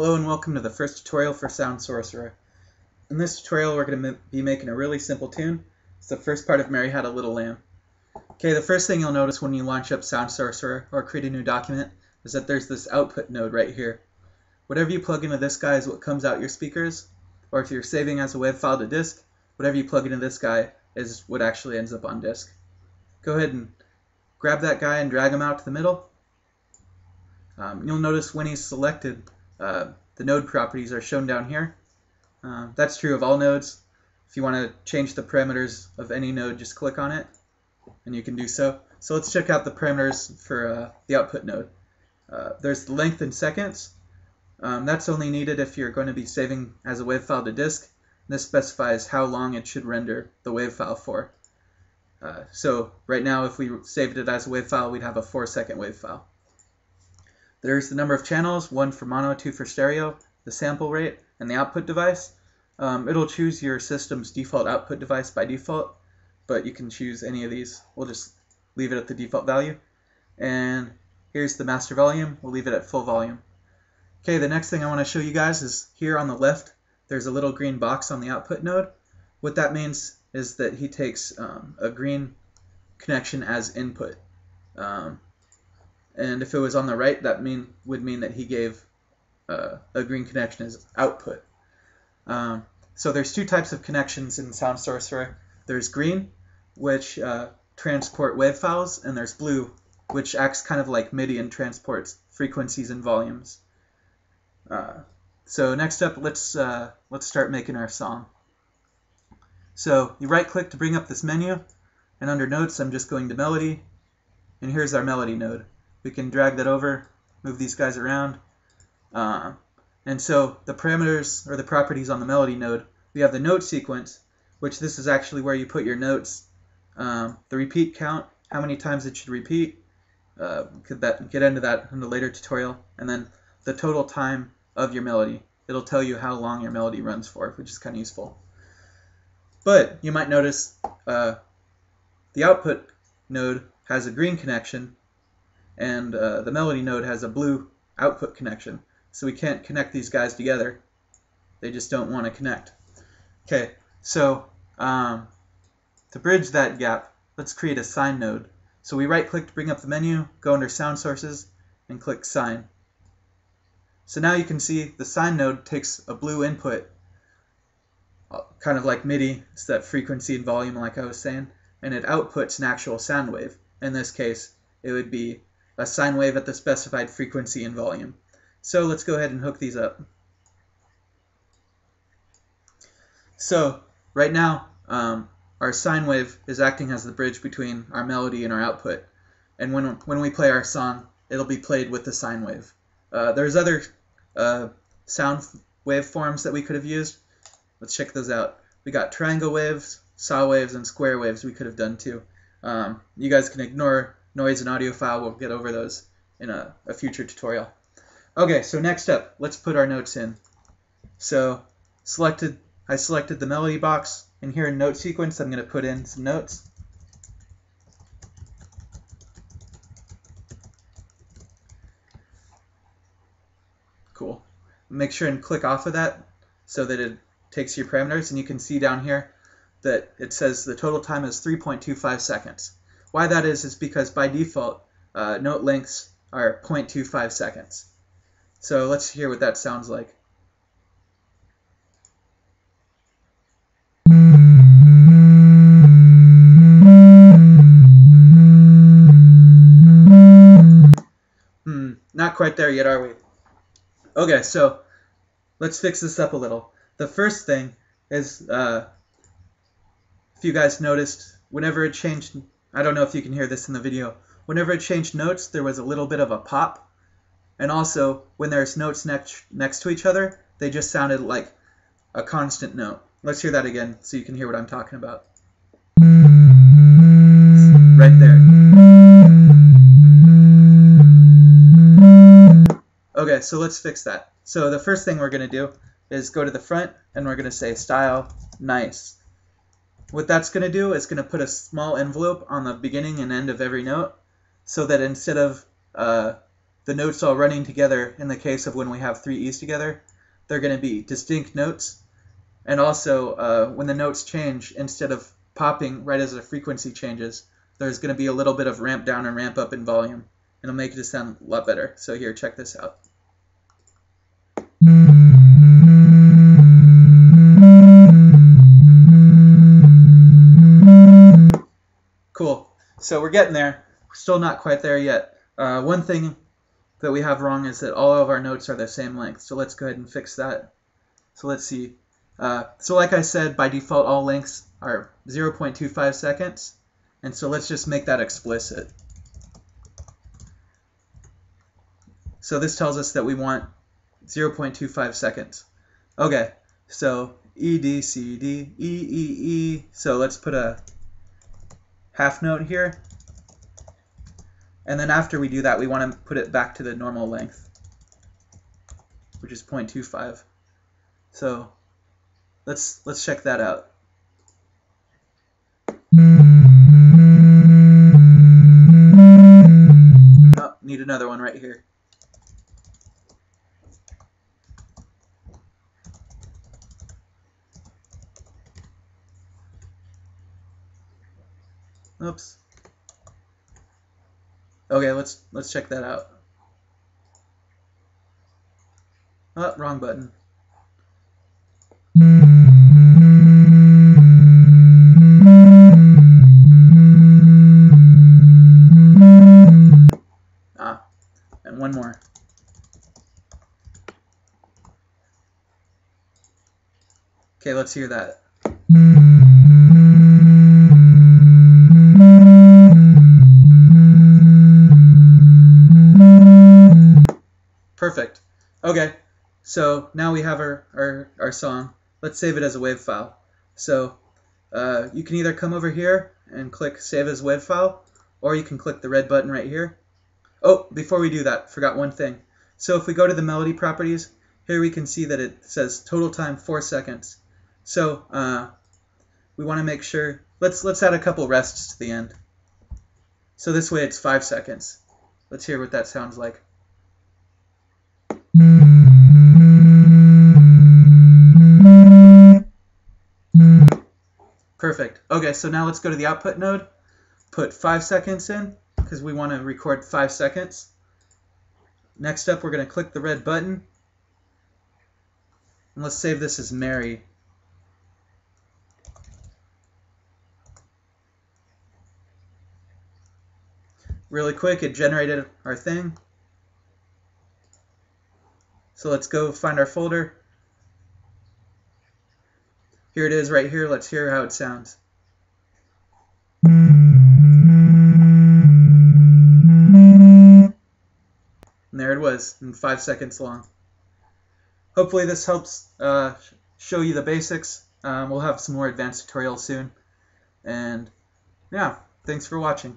Hello and welcome to the first tutorial for Sound Sorcerer. In this tutorial we're going to be making a really simple tune. It's the first part of Mary Had a Little Lamb. Okay, the first thing you'll notice when you launch up Sound Sorcerer or create a new document is that there's this output node right here. Whatever you plug into this guy is what comes out your speakers, or if you're saving as a WAV file to disk, whatever you plug into this guy is what actually ends up on disk. Go ahead and grab that guy and drag him out to the middle. You'll notice when he's selected, the node properties are shown down here. That's true of all nodes. If you want to change the parameters of any node, just click on it, and you can do so. So let's check out the parameters for the output node. There's the length in seconds. That's only needed if you're going to be saving as a WAV file to disk. This specifies how long it should render the WAV file for. So right now, if we saved it as a WAV file, we'd have a 4-second WAV file. There's the number of channels, 1 for mono, 2 for stereo, the sample rate, and the output device. It'll choose your system's default output device by default, but you can choose any of these. We'll just leave it at the default value. And here's the master volume. We'll leave it at full volume. Okay, the next thing I want to show you guys is here on the left, there's a little green box on the output node. What that means is that he takes a green connection as input. And if it was on the right, that would mean that he gave a green connection as output. So there's two types of connections in Sound Sorcerer. There's green, which transport WAV files, and there's blue, which acts kind of like MIDI and transports frequencies and volumes. So next up, let's start making our song. So you right-click to bring up this menu, and under Notes, I'm just going to Melody, and here's our melody node. We can drag that over, move these guys around. And so the parameters or the properties on the melody node, we have the note sequence, which this is actually where you put your notes. The repeat count, how many times it should repeat. Could get into that in a later tutorial. And then the total time of your melody. It'll tell you how long your melody runs for, which is kind of useful. But you might notice the output node has a green connection, and the melody node has a blue output connection. So we can't connect these guys together. They just don't want to connect. Okay, so to bridge that gap, let's create a sine node. So we right-click to bring up the menu, go under Sound Sources, and click Sine. So now you can see the sine node takes a blue input, kind of like MIDI, it's that frequency and volume like I was saying, and it outputs an actual sound wave. In this case, it would be a sine wave at the specified frequency and volume. So let's go ahead and hook these up. So right now, our sine wave is acting as the bridge between our melody and our output. And when we play our song, it'll be played with the sine wave. There's other sound waveforms that we could have used. Let's check those out. We got triangle waves, saw waves, and square waves we could have done too. You guys can ignore noise and audio file. We'll get over those in a future tutorial. Okay, so next up, let's put our notes in. So I selected the melody box, and here in note sequence, I'm going to put in some notes. Cool. Make sure and click off of that so that it takes your parameters, and you can see down here that it says the total time is 3.25 seconds. Why that is because by default, note lengths are 0.25 seconds. So let's hear what that sounds like. Not quite there yet, are we? Okay, so let's fix this up a little. The first thing is, if you guys noticed, whenever it changed, I don't know if you can hear this in the video, whenever it changed notes, there was a little bit of a pop. And also, when there's notes next to each other, they just sounded like a constant note. Let's hear that again so you can hear what I'm talking about. Right there. Okay, so let's fix that. So the first thing we're going to do is go to the front, and we're going to say style nice. What that's going to do is going to put a small envelope on the beginning and end of every note, so that instead of the notes all running together in the case of when we have three E's together. They're going to be distinct notes. And also, when the notes change, instead of popping right as the frequency changes, there's going to be a little bit of ramp down and ramp up in volume. It'll make it sound a lot better. So here, check this out. Cool. So we're getting there. We're still not quite there yet. One thing that we have wrong is that all of our notes are the same length. So let's go ahead and fix that. So let's see. So like I said, by default, all lengths are 0.25 seconds. And so let's just make that explicit. So this tells us that we want 0.25 seconds. Okay, so E, D, C, D, E, E, E. So let's put a half note here. And then after we do that, we want to put it back to the normal length, which is 0.25. So let's check that out. Oh, need another one right here. Oops. Okay, let's check that out. Oh, wrong button. And one more. Okay, let's hear that. Perfect. Okay, so now we have our song. Let's save it as a WAV file. So you can either come over here and click Save as WAV file, or you can click the red button right here. Oh, before we do that, forgot one thing. So if we go to the melody properties, here we can see that it says total time 4 seconds. So we want to make sure, let's add a couple rests to the end. So this way it's 5 seconds. Let's hear what that sounds like. Perfect. Okay, so now let's go to the output node, put 5 seconds in, because we want to record 5 seconds. Next up, we're going to click the red button, and let's save this as Mary. Really quick, it generated our thing. So let's go find our folder. Here it is right here. Let's hear how it sounds. And there it was, in 5 seconds long. Hopefully this helps show you the basics. We'll have some more advanced tutorials soon. And yeah, thanks for watching.